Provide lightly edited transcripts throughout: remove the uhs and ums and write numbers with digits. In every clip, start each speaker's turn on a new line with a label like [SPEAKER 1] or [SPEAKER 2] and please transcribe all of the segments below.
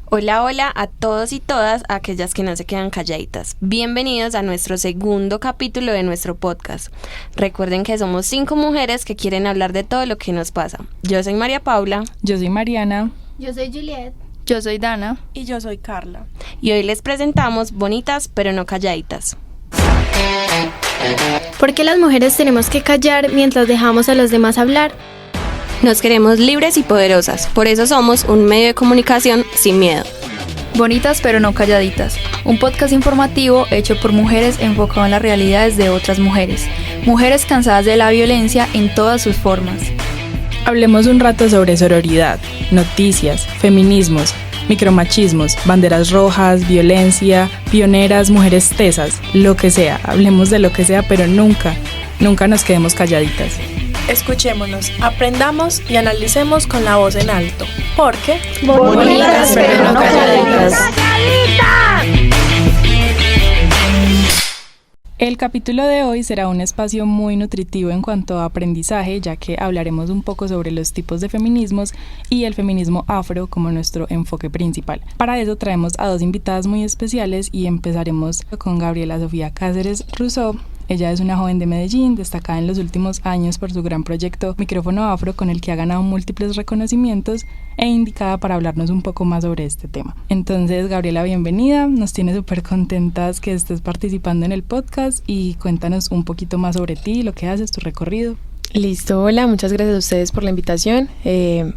[SPEAKER 1] Hola, hola a todos y todas aquellas que no se quedan calladitas. Bienvenidos a nuestro segundo capítulo de nuestro podcast. Recuerden que somos 5 mujeres que quieren hablar de todo lo que nos pasa. Yo soy María Paula.
[SPEAKER 2] Yo soy Mariana.
[SPEAKER 3] Yo soy Juliet.
[SPEAKER 4] Yo soy Dana.
[SPEAKER 5] Y yo soy Carla.
[SPEAKER 1] Y hoy les presentamos Bonitas pero no calladitas.
[SPEAKER 3] ¿Por qué las mujeres tenemos que callar mientras dejamos a los demás hablar?
[SPEAKER 1] Nos queremos libres y poderosas, por eso somos un medio de comunicación sin miedo.
[SPEAKER 4] Bonitas pero no calladitas, un podcast informativo hecho por mujeres enfocado en las realidades de otras mujeres, mujeres cansadas de la violencia en todas sus formas.
[SPEAKER 2] Hablemos un rato sobre sororidad, noticias, feminismos, micromachismos, banderas rojas, violencia, pioneras, mujeres tesas, lo que sea. Hablemos de lo que sea, pero nunca nos quedemos calladitas.
[SPEAKER 5] Escuchémonos, aprendamos y analicemos con la voz en alto. Porque
[SPEAKER 3] Bonitas pero no calladitas.
[SPEAKER 2] El capítulo de hoy será un espacio muy nutritivo en cuanto a aprendizaje, ya que hablaremos un poco sobre los tipos de feminismos y el feminismo afro como nuestro enfoque principal. Para eso traemos a 2 invitadas muy especiales y empezaremos con Gabriela Sofía Cáceres Rousseau. Ella es una joven de Medellín, destacada en los últimos años por su gran proyecto Micrófono Afro, con el que ha ganado múltiples reconocimientos e indicada para hablarnos un poco más sobre este tema. Entonces, Gabriela, bienvenida. Nos tiene súper contentas que estés participando en el podcast y cuéntanos un poquito más sobre ti, lo que haces, tu recorrido.
[SPEAKER 6] Listo, hola, muchas gracias a ustedes por la invitación.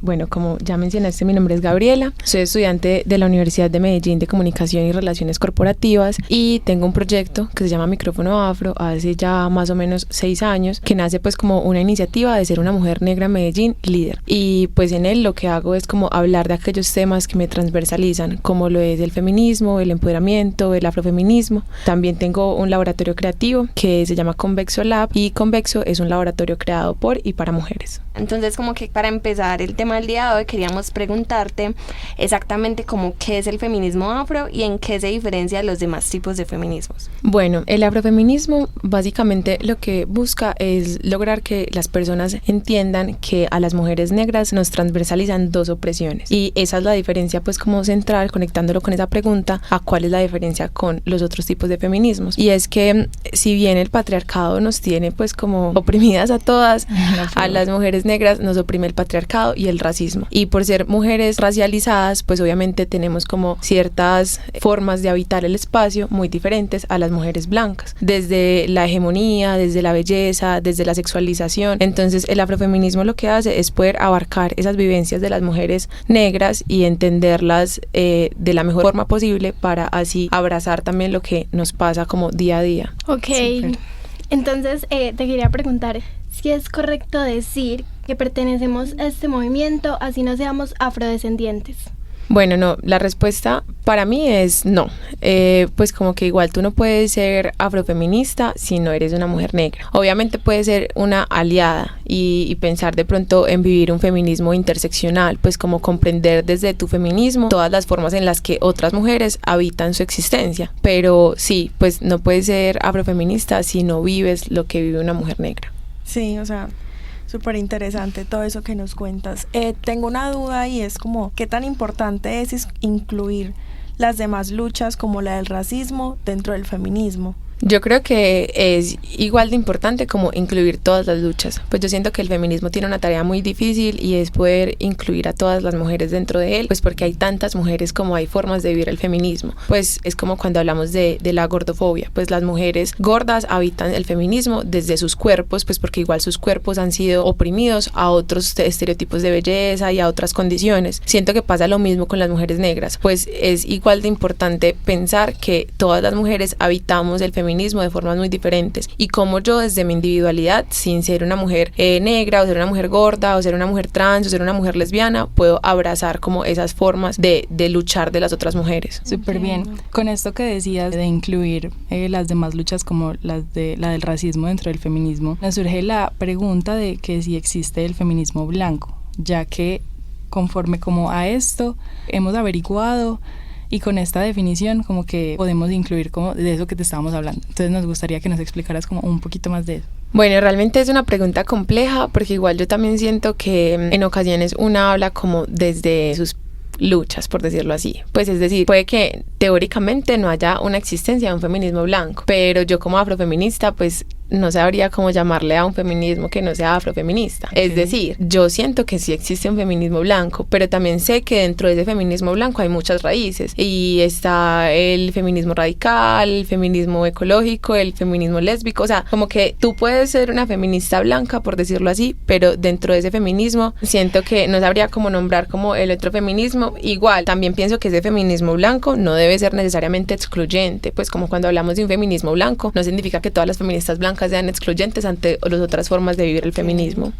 [SPEAKER 6] Bueno, como ya mencionaste, mi nombre es Gabriela, soy estudiante de la Universidad de Medellín de Comunicación y Relaciones Corporativas y tengo un proyecto que se llama Micrófono Afro hace ya más o menos 6 años, que nace pues como una iniciativa de ser una mujer negra en Medellín líder, y pues en él lo que hago es como hablar de aquellos temas que me transversalizan, como lo es el feminismo, el empoderamiento, el afrofeminismo. También tengo un laboratorio creativo que se llama Convexo Lab, y Convexo es un laboratorio creado por y para mujeres.
[SPEAKER 1] Entonces, como que para empezar el tema del día de hoy queríamos preguntarte exactamente como qué es el feminismo afro y en qué se diferencia de los demás tipos de feminismos.
[SPEAKER 6] Bueno, el afrofeminismo básicamente lo que busca es lograr que las personas entiendan que a las mujeres negras nos transversalizan 2 opresiones, y esa es la diferencia pues como central, conectándolo con esa pregunta a cuál es la diferencia con los otros tipos de feminismos. Y es que si bien el patriarcado nos tiene pues como oprimidas a todas, a las mujeres negras nos oprime el patriarcado y el racismo, y por ser mujeres racializadas pues obviamente tenemos como ciertas formas de habitar el espacio muy diferentes a las mujeres blancas, desde la hegemonía, desde la belleza, desde la sexualización. Entonces el afrofeminismo lo que hace es poder abarcar esas vivencias de las mujeres negras y entenderlas de la mejor forma posible, para así abrazar también lo que nos pasa como día a día.
[SPEAKER 3] Ok, super. Entonces te quería preguntar si es correcto decir que pertenecemos a este movimiento así no seamos afrodescendientes.
[SPEAKER 6] Bueno, no, la respuesta para mí es no. Pues como que igual tú no puedes ser afrofeminista si no eres una mujer negra. Obviamente puedes ser una aliada y pensar de pronto en vivir un feminismo interseccional, pues como comprender desde tu feminismo todas las formas en las que otras mujeres habitan su existencia. Pero sí, pues no puedes ser afrofeminista si no vives lo que vive una mujer negra.
[SPEAKER 5] Sí, o sea, súper interesante todo eso que nos cuentas. Tengo una duda, y es como, ¿qué tan importante es incluir las demás luchas como la del racismo dentro del feminismo?
[SPEAKER 6] Yo creo que es igual de importante como incluir todas las luchas. Pues yo siento que el feminismo tiene una tarea muy difícil, y es poder incluir a todas las mujeres dentro de él, pues porque hay tantas mujeres como hay formas de vivir el feminismo. Pues es como cuando hablamos de la gordofobia, pues las mujeres gordas habitan el feminismo desde sus cuerpos, pues porque igual sus cuerpos han sido oprimidos a otros estereotipos de belleza y a otras condiciones. Siento que pasa lo mismo con las mujeres negras, pues es igual de importante pensar que todas las mujeres habitamos el feminismo de formas muy diferentes, y como yo desde mi individualidad, sin ser una mujer negra, o ser una mujer gorda, o ser una mujer trans, o ser una mujer lesbiana, puedo abrazar como esas formas de luchar de las otras mujeres.
[SPEAKER 2] Súper bien. Con esto que decías de incluir las demás luchas como la del racismo dentro del feminismo, nos surge la pregunta de que si existe el feminismo blanco, ya que conforme como a esto hemos averiguado, y con esta definición como que podemos incluir como de eso que te estábamos hablando. Entonces nos gustaría que nos explicaras como un poquito más de eso.
[SPEAKER 6] Bueno, realmente es una pregunta compleja, porque igual yo también siento que en ocasiones una habla como desde sus luchas, por decirlo así. Pues es decir, puede que teóricamente no haya una existencia de un feminismo blanco, pero yo como afrofeminista pues no sabría cómo llamarle a un feminismo que no sea afrofeminista. Okay. Es decir, yo siento que sí existe un feminismo blanco, pero también sé que dentro de ese feminismo blanco hay muchas raíces y está el feminismo radical, el feminismo ecológico, el feminismo lésbico, o sea, como que tú puedes ser una feminista blanca, por decirlo así, pero dentro de ese feminismo siento que no sabría cómo nombrar como el otro feminismo. Igual, también pienso que ese feminismo blanco no debe ser necesariamente excluyente, pues como cuando hablamos de un feminismo blanco, no significa que todas las feministas blancas sean excluyentes ante las otras formas de vivir el feminismo.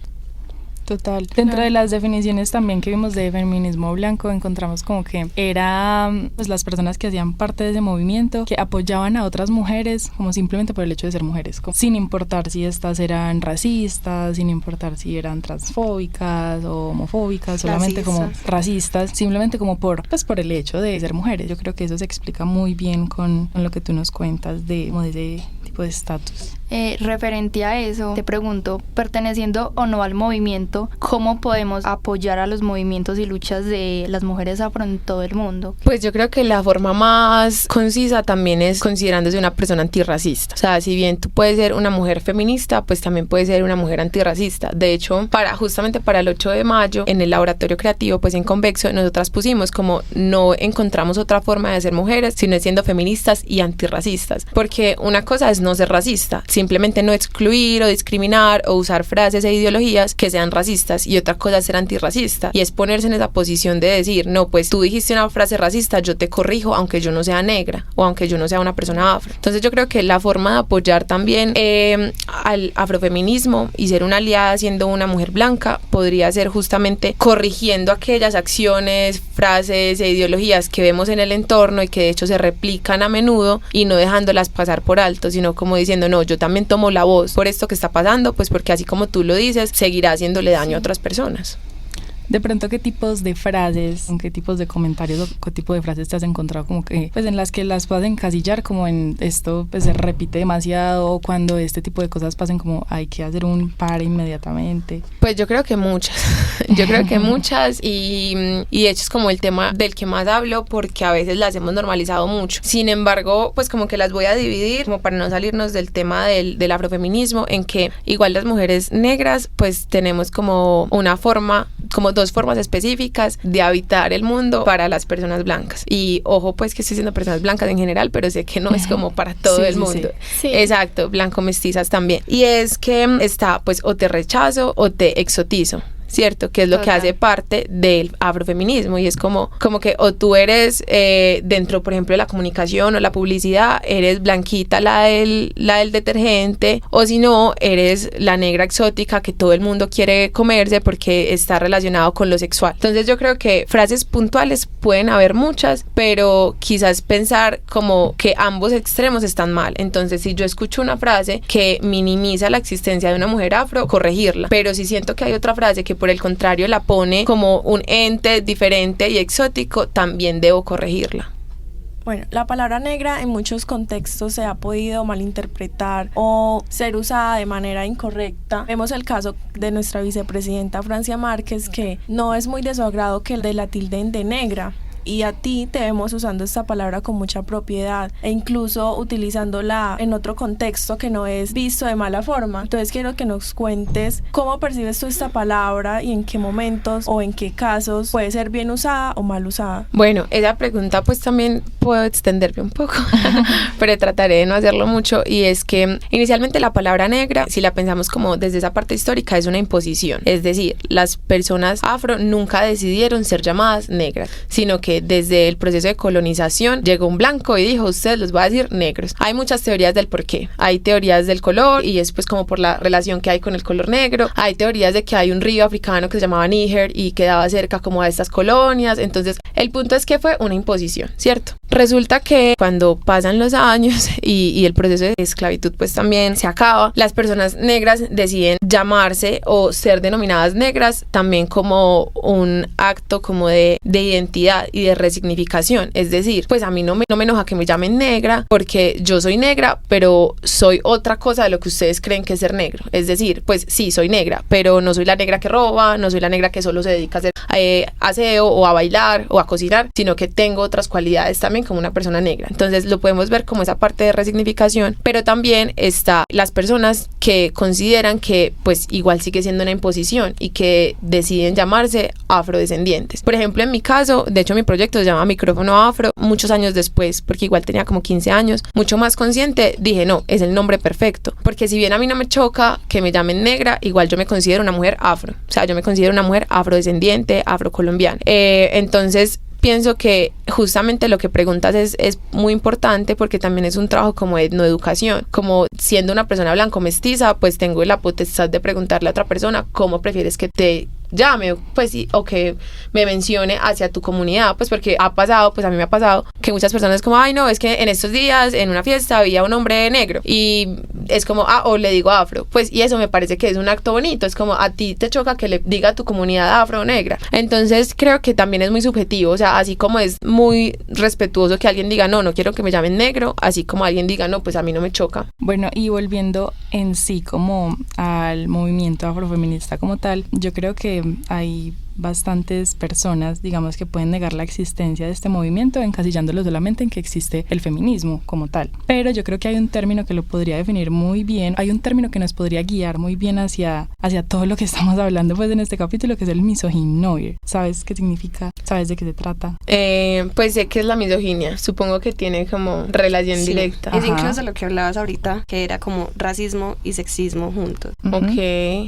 [SPEAKER 2] Total. Dentro de las definiciones también que vimos de feminismo blanco encontramos como que era pues las personas que hacían parte de ese movimiento que apoyaban a otras mujeres como simplemente por el hecho de ser mujeres, como, sin importar si estas eran racistas, sin importar si eran transfóbicas o homofóbicas, solamente como racistas, simplemente como por el hecho de ser mujeres. Yo creo que eso se explica muy bien con lo que tú nos cuentas de ese tipo de estatus.
[SPEAKER 4] Referente a eso, te pregunto, perteneciendo o no al movimiento, ¿cómo podemos apoyar a los movimientos y luchas de las mujeres afro en todo el mundo?
[SPEAKER 6] Pues yo creo que la forma más concisa también es considerándose una persona antirracista. O sea, si bien tú puedes ser una mujer feminista, pues también puedes ser una mujer antirracista. De hecho, justamente para el 8 de mayo, en el laboratorio creativo, pues en Convexo, nosotras pusimos como no encontramos otra forma de ser mujeres, sino siendo feministas y antirracistas. Porque una cosa es no ser racista, simplemente no excluir o discriminar o usar frases e ideologías que sean racistas, y otra cosa es ser antirracista y es ponerse en esa posición de decir, no, pues tú dijiste una frase racista, yo te corrijo aunque yo no sea negra o aunque yo no sea una persona afro. Entonces yo creo que la forma de apoyar también al afrofeminismo y ser una aliada siendo una mujer blanca podría ser justamente corrigiendo aquellas acciones, frases e ideologías que vemos en el entorno y que de hecho se replican a menudo y no dejándolas pasar por alto, sino como diciendo, no, yo también tomo la voz por esto que está pasando, pues porque así como tú lo dices, seguirá haciéndole daño a otras personas.
[SPEAKER 2] De pronto, ¿qué tipos de frases, qué tipos de comentarios o qué tipo de frases te has encontrado como que, pues en las que las puedas encasillar como en esto, pues se repite demasiado, o cuando este tipo de cosas pasen como hay que hacer un par inmediatamente?
[SPEAKER 6] Pues yo creo que muchas, y de hecho es como el tema del que más hablo porque a veces las hemos normalizado mucho. Sin embargo, pues como que las voy a dividir como para no salirnos del tema del afrofeminismo, en que igual las mujeres negras pues tenemos como una forma, como dos formas específicas de habitar el mundo para las personas blancas. Y ojo pues que estoy diciendo personas blancas en general, pero sé que no es como para todo el mundo. Sí. Exacto, blanco mestizas también. Y es que está pues o te rechazo o te exotizo, ¿cierto? Que es lo que hace parte del afrofeminismo, y es como que o tú eres dentro, por ejemplo, de la comunicación o la publicidad, eres blanquita, la del detergente, o si no, eres la negra exótica que todo el mundo quiere comerse porque está relacionado con lo sexual. Entonces yo creo que frases puntuales pueden haber muchas, pero quizás pensar como que ambos extremos están mal. Entonces si yo escucho una frase que minimiza la existencia de una mujer afro, corregirla, pero si siento que hay otra frase que por el contrario la pone como un ente diferente y exótico, también debo corregirla.
[SPEAKER 5] Bueno, la palabra negra en muchos contextos se ha podido malinterpretar o ser usada de manera incorrecta. Vemos el caso de nuestra vicepresidenta Francia Márquez, que no es muy de su agrado que la tilden de negra. Y a ti te vemos usando esta palabra con mucha propiedad e incluso utilizándola en otro contexto que no es visto de mala forma. Entonces quiero que nos cuentes cómo percibes tú esta palabra y en qué momentos o en qué casos puede ser bien usada o mal usada.
[SPEAKER 6] Bueno, esa pregunta pues también puedo extenderme un poco, pero trataré de no hacerlo mucho, y es que inicialmente la palabra negra, si la pensamos como desde esa parte histórica, es una imposición. Es decir, las personas afro nunca decidieron ser llamadas negras, sino que desde el proceso de colonización llegó un blanco y dijo, ustedes los voy a decir negros. Hay muchas teorías del por qué. Hay teorías del color, y es pues como por la relación que hay con el color negro. Hay teorías de que hay un río africano que se llamaba Níger y quedaba cerca como a estas colonias. Entonces el punto es que fue una imposición, ¿cierto? Resulta que cuando pasan los años y el proceso de esclavitud pues también se acaba, las personas negras deciden llamarse o ser denominadas negras también como un acto como de identidad y de resignificación. Es decir, pues a mí no me enoja que me llamen negra porque yo soy negra, pero soy otra cosa de lo que ustedes creen que es ser negro. Es decir, pues sí, soy negra, pero no soy la negra que roba, no soy la negra que solo se dedica a hacer aseo o a bailar o a cocinar, sino que tengo otras cualidades también como una persona negra. Entonces lo podemos ver como esa parte de resignificación, pero también está las personas que consideran que pues igual sigue siendo una imposición y que deciden llamarse afrodescendientes. Por ejemplo, en mi caso, de hecho mi proyecto se llama Micrófono Afro, muchos años después, porque igual tenía como 15 años, mucho más consciente, dije no, es el nombre perfecto, porque si bien a mí no me choca que me llamen negra, igual yo me considero una mujer afro, o sea, yo me considero una mujer afrodescendiente, afrocolombiana. Entonces pienso que justamente lo que preguntas es muy importante porque también es un trabajo como de etnoeducación, como siendo una persona blanco mestiza, pues tengo la potestad de preguntarle a otra persona cómo prefieres que te llame, pues sí, o que me mencione hacia tu comunidad, pues porque ha pasado, pues a mí me ha pasado que muchas personas como, ay no, es que en estos días en una fiesta había un hombre negro y es como, o le digo afro, pues y eso me parece que es un acto bonito, es como a ti te choca que le diga a tu comunidad afro o negra, entonces creo que también es muy subjetivo, o sea, así como es muy respetuoso que alguien diga, no quiero que me llamen negro, así como alguien diga, no, pues a mí no me choca.
[SPEAKER 2] Bueno, y volviendo en sí como al movimiento afrofeminista como tal, yo creo que hay bastantes personas, digamos, que pueden negar la existencia de este movimiento encasillándolo solamente en que existe el feminismo como tal. Pero yo creo que hay un término que lo podría definir muy bien, hay un término que nos podría guiar muy bien hacia todo lo que estamos hablando pues en este capítulo, que es el misogynoir. ¿Sabes qué significa? ¿Sabes de qué se trata?
[SPEAKER 6] Pues sé que es la misoginia, supongo que tiene como relación directa.
[SPEAKER 1] Es incluso lo que hablabas ahorita, que era como racismo y sexismo juntos.
[SPEAKER 6] Ok.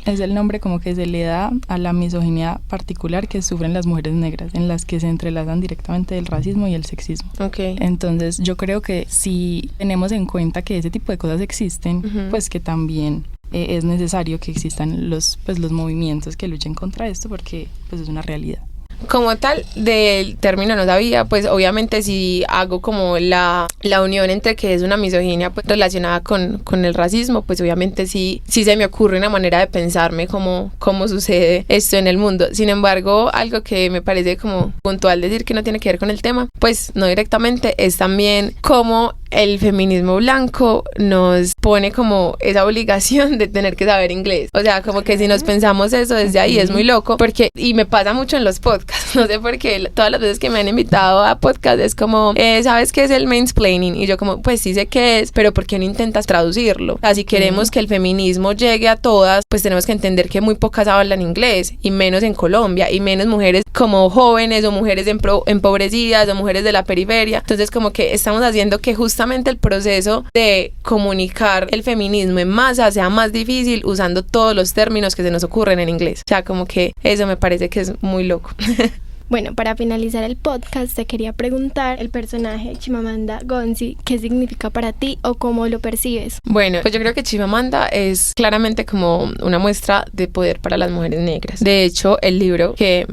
[SPEAKER 2] Es el nombre como que se le da a la misoginia particular que sufren las mujeres negras, en las que se entrelazan directamente el racismo y el sexismo.
[SPEAKER 6] Okay.
[SPEAKER 2] Entonces yo creo que si tenemos en cuenta que ese tipo de cosas existen, pues que también es necesario que existan los movimientos que luchen contra esto, porque pues es una realidad.
[SPEAKER 6] Como tal, del término no sabía, pues obviamente si hago como la unión entre que es una misoginia pues, relacionada con el racismo, pues obviamente sí se me ocurre una manera de pensarme cómo sucede esto en el mundo. Sin embargo, algo que me parece como puntual decir que no tiene que ver con el tema, pues no directamente, es también cómo el feminismo blanco nos pone como esa obligación de tener que saber inglés. O sea, como que si nos pensamos eso desde ahí es muy loco, porque, y me pasa mucho en los podcasts, no sé por qué, todas las veces que me han invitado a podcast es como, ¿sabes qué es el mansplaining? Y yo como, pues sí sé qué es, pero ¿por qué no intentas traducirlo? O sea, si queremos que el feminismo llegue a todas, pues tenemos que entender que muy pocas hablan inglés, y menos en Colombia, y menos mujeres como jóvenes, o mujeres empobrecidas, o mujeres de la periferia. Entonces como que estamos haciendo que justamente el proceso de comunicar el feminismo en masa sea más difícil usando todos los términos que se nos ocurren en inglés. O sea, como que eso me parece que es muy loco.
[SPEAKER 3] Bueno, para finalizar el podcast te quería preguntar el personaje Chimamanda Ngozi, ¿qué significa para ti o cómo lo percibes?
[SPEAKER 6] Bueno, pues yo creo que Chimamanda es claramente como una muestra de poder para las mujeres negras. De hecho, el libro que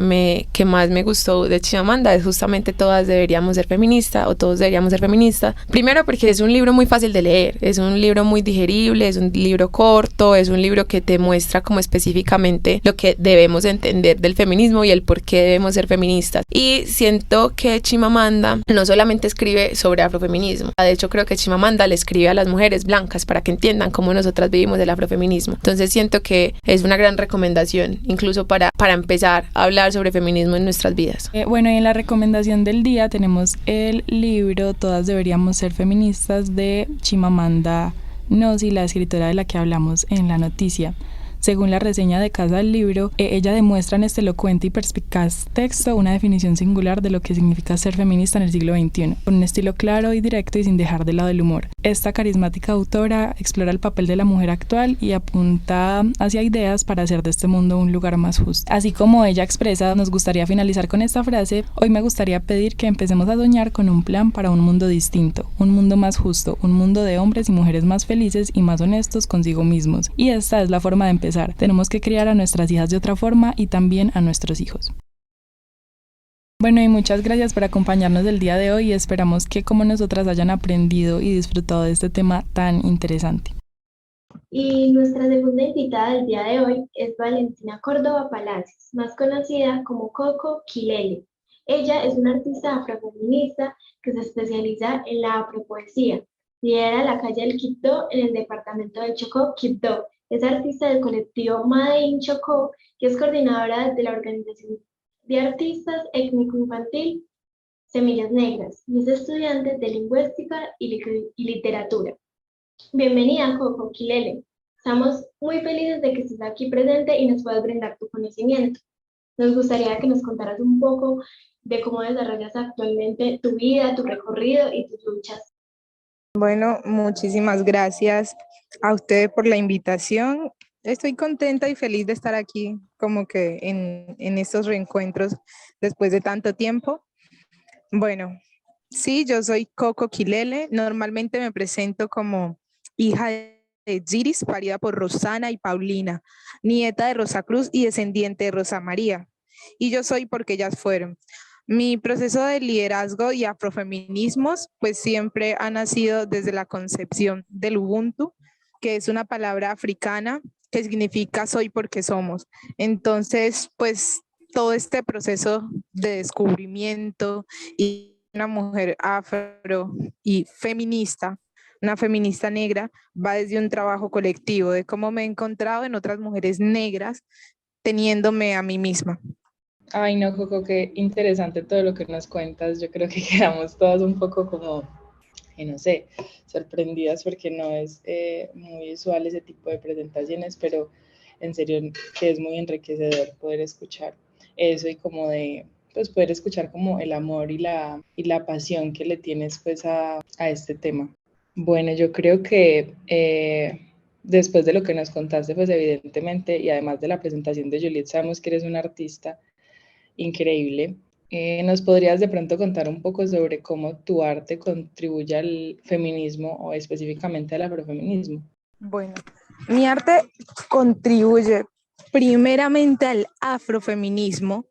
[SPEAKER 6] más me gustó de Chimamanda es justamente Todas deberíamos ser feministas o Todos deberíamos ser feministas. Primero porque es un libro muy fácil de leer, es un libro muy digerible, es un libro corto, es un libro que te muestra como específicamente lo que debemos entender del feminismo y el por qué debemos ser feministas. Y siento que Chimamanda no solamente escribe sobre afrofeminismo, de hecho creo que Chimamanda le escribe a las mujeres blancas para que entiendan cómo nosotras vivimos el afrofeminismo. Entonces siento que es una gran recomendación incluso para empezar a hablar sobre feminismo en nuestras vidas.
[SPEAKER 2] Bueno, y en la recomendación del día tenemos el libro Todas deberíamos ser feministas de Chimamanda Ngozi, la escritora de la que hablamos en la noticia. Según la reseña de Casa del Libro, ella demuestra en este elocuente y perspicaz texto una definición singular de lo que significa ser feminista en el siglo XXI, con un estilo claro y directo y sin dejar de lado el humor. Esta carismática autora explora el papel de la mujer actual y apunta hacia ideas para hacer de este mundo un lugar más justo. Así como ella expresa, nos gustaría finalizar con esta frase: hoy me gustaría pedir que empecemos a soñar con un plan para un mundo distinto, un mundo más justo, un mundo de hombres y mujeres más felices y más honestos consigo mismos. Y esta es la forma de empezar. Tenemos que criar a nuestras hijas de otra forma y también a nuestros hijos. Bueno, y muchas gracias por acompañarnos el día de hoy y esperamos que como nosotras hayan aprendido y disfrutado de este tema tan interesante.
[SPEAKER 3] Y nuestra segunda invitada del día de hoy es Valentina Córdoba Palacios, más conocida como Coco Quilele. Ella es una artista afrofeminista que se especializa en la afropoesía. Lidera la calle del Quibdó en el departamento de Chocó, Quibdó. Es artista del colectivo Made in Chocó y es coordinadora de la organización de artistas étnico-infantil Semillas Negras y es estudiante de lingüística y literatura. Bienvenida, Coco Quilele. Estamos muy felices de que estés aquí presente y nos puedas brindar tu conocimiento. Nos gustaría que nos contaras un poco de cómo desarrollas actualmente tu vida, tu recorrido y tus luchas.
[SPEAKER 7] Bueno, muchísimas gracias a ustedes por la invitación. Estoy contenta y feliz de estar aquí como que en estos reencuentros después de tanto tiempo. Bueno, sí, yo soy Coco Quilele. Normalmente me presento como hija de Giris, parida por Rosana y Paulina, nieta de Rosa Cruz y descendiente de Rosa María. Y yo soy porque ellas fueron. Mi proceso de liderazgo y afrofeminismos pues siempre ha nacido desde la concepción del Ubuntu, que es una palabra africana que significa soy porque somos. Entonces, pues todo este proceso de descubrimiento y una mujer afro y feminista, una feminista negra, va desde un trabajo colectivo, de cómo me he encontrado en otras mujeres negras teniéndome a mí misma.
[SPEAKER 2] Ay, no, Coco, qué interesante todo lo que nos cuentas. Yo creo que quedamos todas un poco como, no sé, sorprendidas porque no es muy usual ese tipo de presentaciones, pero en serio que es muy enriquecedor poder escuchar eso y como de, pues poder escuchar como el amor y la pasión que le tienes pues a este tema. Bueno, yo creo que después de lo que nos contaste, pues evidentemente, y además de la presentación de Juliet, sabemos que eres una artista increíble. ¿Nos podrías de pronto contar un poco sobre cómo tu arte contribuye al feminismo o específicamente al afrofeminismo?
[SPEAKER 7] Bueno, mi arte contribuye primeramente al afrofeminismo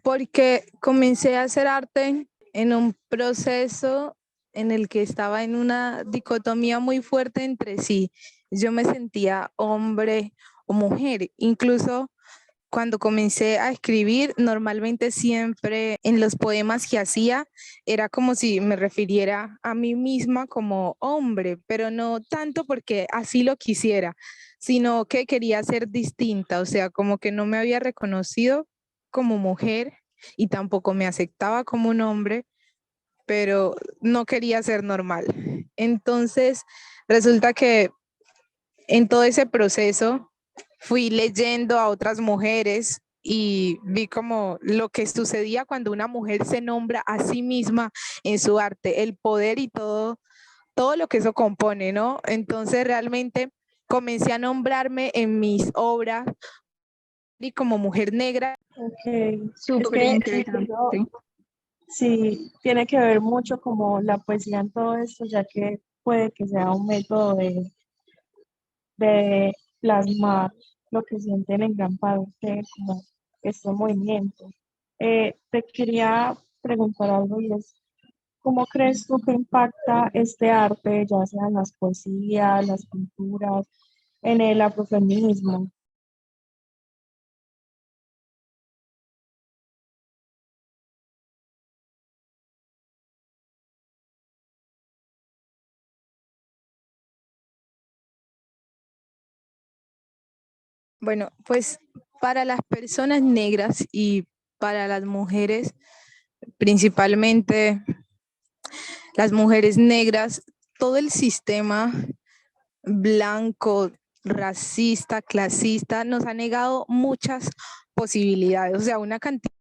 [SPEAKER 7] porque comencé a hacer arte en un proceso en el que estaba en una dicotomía muy fuerte entre sí. Yo me sentía hombre o mujer, incluso cuando comencé a escribir, normalmente siempre en los poemas que hacía era como si me refiriera a mí misma como hombre, pero no tanto porque así lo quisiera, sino que quería ser distinta, o sea, como que no me había reconocido como mujer y tampoco me aceptaba como un hombre, pero no quería ser normal. Entonces, resulta que en todo ese proceso fui leyendo a otras mujeres y vi como lo que sucedía cuando una mujer se nombra a sí misma en su arte, el poder y todo lo que eso compone, ¿no? Entonces realmente comencé a nombrarme en mis obras y como mujer negra.
[SPEAKER 5] Ok, es
[SPEAKER 4] Súper
[SPEAKER 5] que
[SPEAKER 4] interesante.
[SPEAKER 5] sí, tiene que ver mucho como la poesía en todo esto, ya que puede que sea un método de plasmar lo que sienten en gran parte como este movimiento. Te quería preguntar algo y es, ¿cómo crees tú que impacta este arte, ya sea en las poesías, las pinturas, en el afrofeminismo?
[SPEAKER 7] Bueno, pues para las personas negras y para las mujeres, principalmente las mujeres negras, todo el sistema blanco, racista, clasista, nos ha negado muchas posibilidades, o sea, una cantidad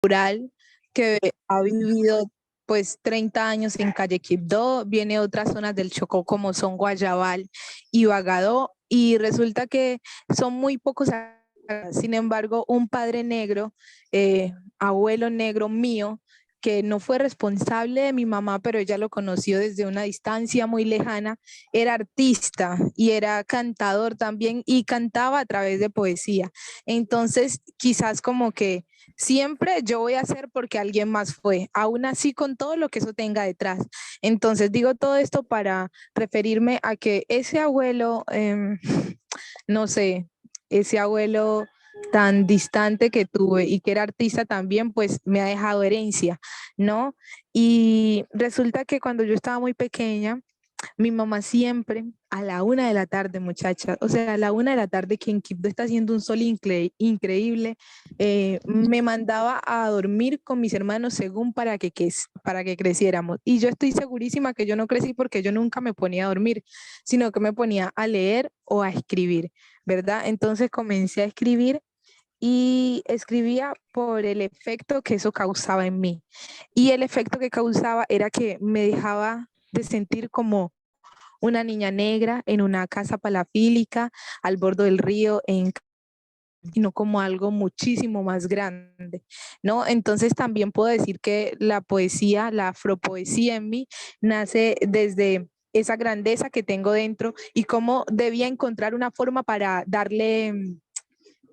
[SPEAKER 7] rural que ha vivido pues 30 años en Calle Quibdó, viene a otras zonas del Chocó como son Guayabal y Bagadó, y resulta que son muy pocos. Sin embargo, un padre negro, abuelo negro mío, que no fue responsable de mi mamá, pero ella lo conoció desde una distancia muy lejana, era artista y era cantador también y cantaba a través de poesía. Entonces, quizás como que siempre yo voy a hacer porque alguien más fue, aún así con todo lo que eso tenga detrás. Entonces, digo todo esto para referirme a que ese abuelo, no sé, ese abuelo tan distante que tuve y que era artista también, pues me ha dejado herencia, ¿no? Y resulta que cuando yo estaba muy pequeña, mi mamá siempre a la 1 de la tarde, muchacha, o sea, a la 1 de la tarde que en Quibdó está haciendo un sol increíble, me mandaba a dormir con mis hermanos según para que creciéramos. Y yo estoy segurísima que yo no crecí porque yo nunca me ponía a dormir, sino que me ponía a leer o a escribir, ¿verdad? Entonces comencé a escribir y escribía por el efecto que eso causaba en mí. Y el efecto que causaba era que me dejaba de sentir como una niña negra en una casa palafílica al borde del río, sino como algo muchísimo más grande, ¿no? Entonces también puedo decir que la poesía, la afropoesía en mí, nace desde esa grandeza que tengo dentro y cómo debía encontrar una forma para darle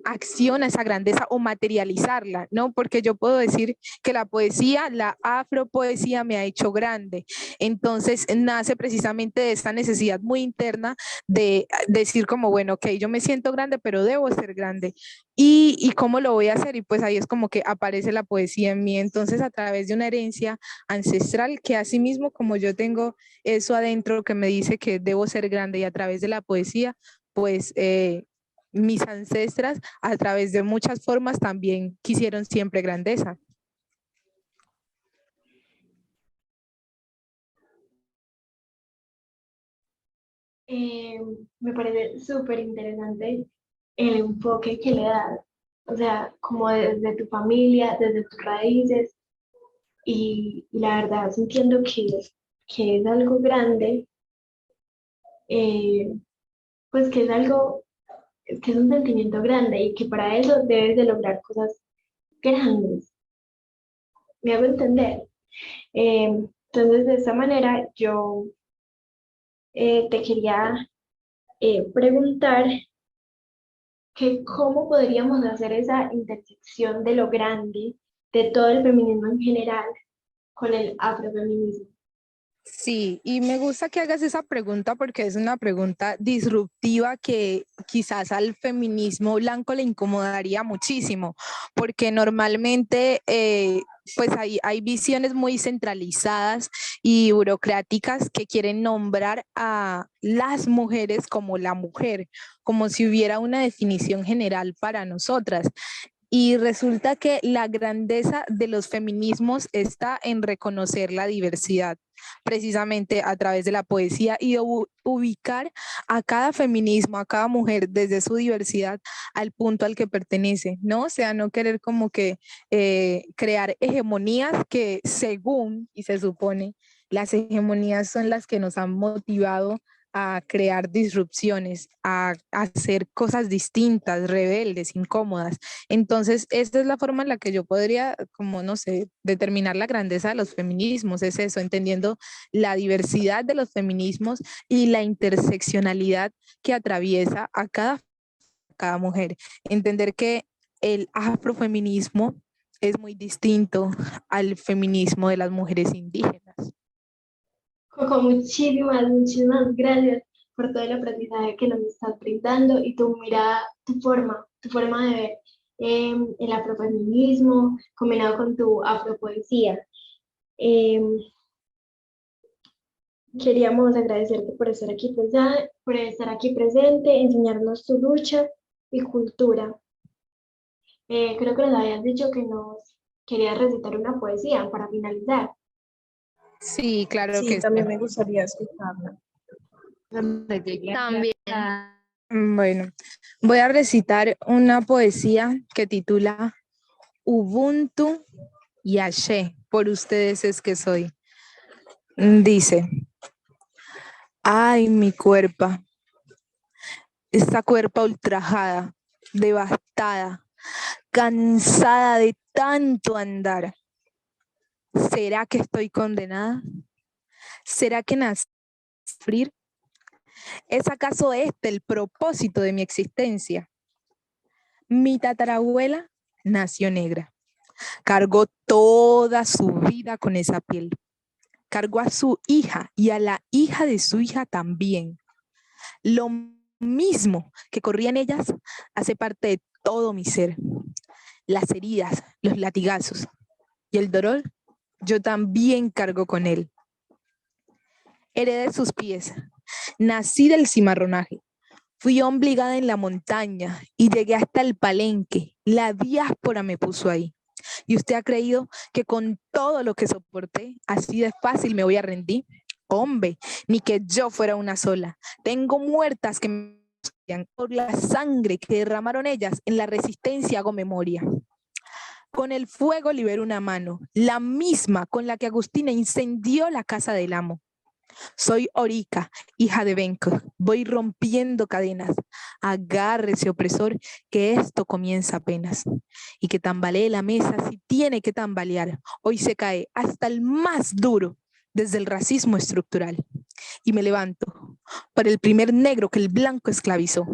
[SPEAKER 7] acción a esa grandeza o materializarla, ¿no? Porque yo puedo decir que la poesía, la afropoesía me ha hecho grande. Entonces nace precisamente de esta necesidad muy interna de decir como, bueno, ok, yo me siento grande, pero debo ser grande. ¿Y cómo lo voy a hacer? Y pues ahí es como que aparece la poesía en mí. Entonces a través de una herencia ancestral que asimismo como yo tengo eso adentro que me dice que debo ser grande y a través de la poesía, pues mis ancestras a través de muchas formas también quisieron siempre grandeza.
[SPEAKER 3] Eh, Me parece súper interesante el enfoque que le das, o sea, como desde tu familia, desde tus raíces, y la verdad sintiendo que es algo grande, eh, pues que es algo, que es un sentimiento grande y que para eso debes de lograr cosas grandes. ¿Me hago entender? Entonces, de esta manera, yo te quería preguntar que cómo podríamos hacer esa intersección de lo grande, de todo el feminismo en general, con el afrofeminismo.
[SPEAKER 7] Sí, y me gusta que hagas esa pregunta porque es una pregunta disruptiva que quizás al feminismo blanco le incomodaría muchísimo, porque normalmente pues hay visiones muy centralizadas y burocráticas que quieren nombrar a las mujeres como la mujer, como si hubiera una definición general para nosotras. Y resulta que la grandeza de los feminismos está en reconocer la diversidad, precisamente a través de la poesía y ubicar a cada feminismo, a cada mujer desde su diversidad al punto al que pertenece, ¿no? O sea, no querer como que crear hegemonías que según y se supone, las hegemonías son las que nos han motivado a crear disrupciones, a hacer cosas distintas, rebeldes, incómodas. Entonces, esta es la forma en la que yo podría, como no sé, determinar la grandeza de los feminismos, es eso, entendiendo la diversidad de los feminismos y la interseccionalidad que atraviesa a cada mujer. Entender que el afrofeminismo es muy distinto al feminismo de las mujeres indígenas.
[SPEAKER 3] Coco, muchísimas gracias por todo el aprendizaje que nos estás brindando y tu mirada, tu forma de ver el afrofeminismo combinado con tu afropoesía. Eh, Queríamos agradecerte por estar aquí presente, enseñarnos tu lucha y cultura. Creo que nos habías dicho que nos querías recitar una poesía para finalizar.
[SPEAKER 7] Sí, claro que
[SPEAKER 5] Sí,
[SPEAKER 7] sí.
[SPEAKER 5] también me gustaría escucharla.
[SPEAKER 4] También.
[SPEAKER 7] Bueno, voy a recitar una poesía que titula Ubuntu y Ashe, por ustedes es que soy. Dice, ay, mi cuerpa, esta cuerpa ultrajada, devastada, cansada de tanto andar. ¿Será que estoy condenada? ¿Será que nací para sufrir? ¿Es acaso este el propósito de mi existencia? Mi tatarabuela nació negra, cargó toda su vida con esa piel, cargó a su hija y a la hija de su hija también. Lo mismo que corría en ellas hace parte de todo mi ser. Las heridas, los latigazos y el dolor, yo también cargo con él. Heredé sus pies, nací del cimarronaje, fui obligada en la montaña y llegué hasta el Palenque. La diáspora me puso ahí. ¿Y usted ha creído que con todo lo que soporté, así de fácil me voy a rendir? Hombre, ni que yo fuera una sola. Tengo muertas que me odian. Por la sangre que derramaron ellas, en la resistencia hago memoria. Con el fuego libero una mano, la misma con la que Agustina incendió la casa del amo. Soy Orica, hija de Benco. Voy rompiendo cadenas. Agárrese, opresor, que esto comienza apenas. Y que tambalee la mesa si tiene que tambalear. Hoy se cae hasta el más duro desde el racismo estructural. Y me levanto por el primer negro que el blanco esclavizó.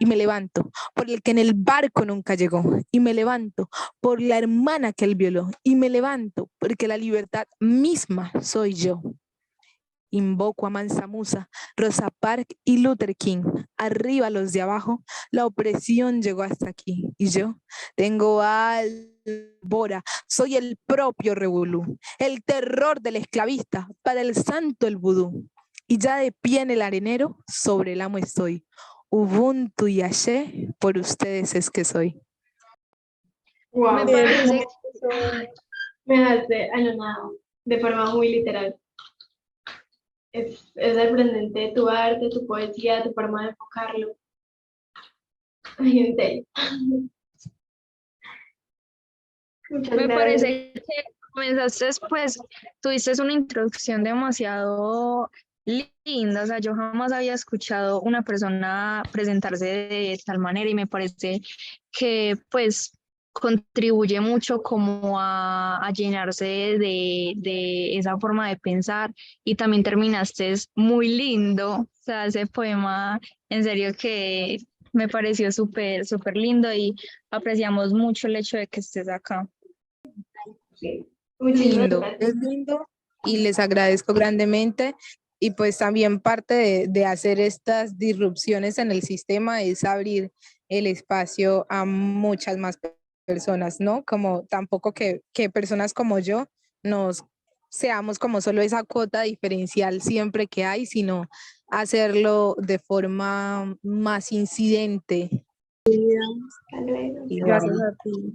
[SPEAKER 7] Y me levanto por el que en el barco nunca llegó. Y me levanto por la hermana que él violó. Y me levanto porque la libertad misma soy yo. Invoco a Mansa Musa, Rosa Parks y Luther King. Arriba los de abajo, la opresión llegó hasta aquí. Y yo tengo albora, soy el propio revolú, el terror del esclavista, para el santo el vudú. Y ya de pie en el arenero, sobre el amo estoy. Ubuntu y Ashe, por ustedes es que soy.
[SPEAKER 3] Wow,
[SPEAKER 8] Me parece
[SPEAKER 3] me hace anonado, de forma muy literal. Es sorprendente tu arte, tu poesía, tu forma de enfocarlo. Ay, en serio. Muchas
[SPEAKER 8] Me
[SPEAKER 3] gracias.
[SPEAKER 8] parece que comenzaste, pues, tuviste una introducción demasiado linda, o sea, yo jamás había escuchado una persona presentarse de tal manera y me parece que, pues, contribuye mucho como a llenarse de esa forma de pensar y también terminaste muy lindo, o sea, ese poema, en serio que me pareció súper, súper lindo y apreciamos mucho el hecho de que estés acá.
[SPEAKER 3] Sí. Muchísimas
[SPEAKER 7] Lindo,
[SPEAKER 3] gracias.
[SPEAKER 7] es lindo y les agradezco grandemente. Y pues también parte de hacer estas disrupciones en el sistema es abrir el espacio a muchas más personas, ¿no? Como tampoco que personas como yo nos seamos como solo esa cuota diferencial siempre que hay, sino hacerlo de forma más incidente.
[SPEAKER 3] Hasta luego.
[SPEAKER 7] Gracias a ti.